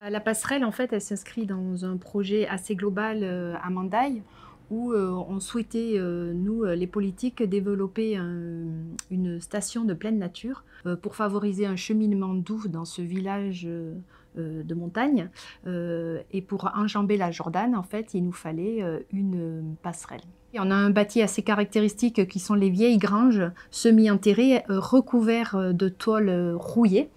La passerelle, en fait, elle s'inscrit dans un projet assez global, à Mandaille où, on souhaitait, nous, les politiques, développer une station de pleine nature, pour favoriser un cheminement doux dans ce village, de montagne, et pour enjamber la Jordanne, en fait, il nous fallait, une passerelle. Et on a un bâti assez caractéristique qui sont les vieilles granges semi-enterrées, recouverts, de tôles, rouillées,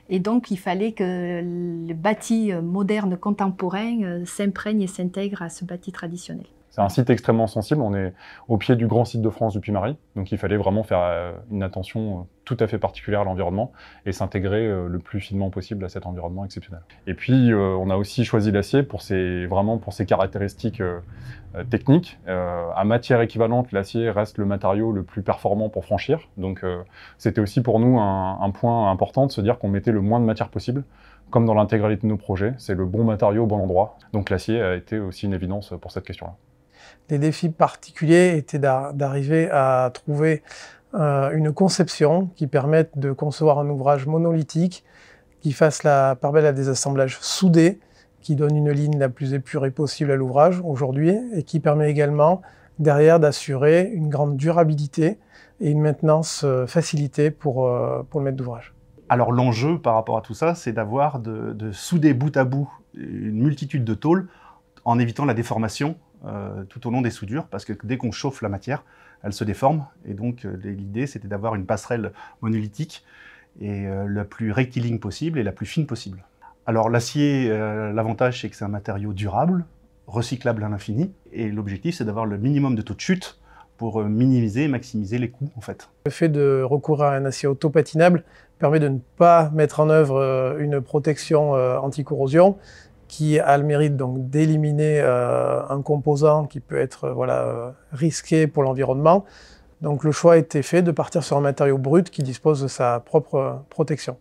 et donc il fallait que le bâti, moderne contemporain, s'imprègne et s'intègre à ce bâti traditionnel. C'est un site extrêmement sensible, on est au pied du grand site de France du Puy-Marie, donc il fallait vraiment faire une attention tout à fait particulière à l'environnement et s'intégrer le plus finement possible à cet environnement exceptionnel. Et puis on a aussi choisi l'acier vraiment pour ses caractéristiques techniques. À matière équivalente, l'acier reste le matériau le plus performant pour franchir, donc c'était aussi pour nous un point important de se dire qu'on mettait le moins de matière possible. Comme dans l'intégralité de nos projets, c'est le bon matériau au bon endroit, donc l'acier a été aussi une évidence pour cette question-là. Les défis particuliers étaient d'arriver à trouver une conception qui permette de concevoir un ouvrage monolithique, qui fasse la part belle à des assemblages soudés, qui donne une ligne la plus épurée possible à l'ouvrage aujourd'hui, et qui permet également derrière d'assurer une grande durabilité et une maintenance facilitée pour le maître d'ouvrage. Alors l'enjeu par rapport à tout ça, c'est d'avoir de souder bout à bout une multitude de tôles en évitant la déformation tout au long des soudures, parce que dès qu'on chauffe la matière, elle se déforme, et donc l'idée c'était d'avoir une passerelle monolithique et la plus rectiligne possible et la plus fine possible. Alors l'acier, l'avantage c'est que c'est un matériau durable, recyclable à l'infini, et l'objectif c'est d'avoir le minimum de taux de chute pour minimiser et maximiser les coûts en fait. Le fait de recourir à un acier autopatinable permet de ne pas mettre en œuvre une protection anti-corrosion, qui a le mérite donc d'éliminer un composant qui peut être risqué pour l'environnement. Donc le choix a été fait de partir sur un matériau brut qui dispose de sa propre protection.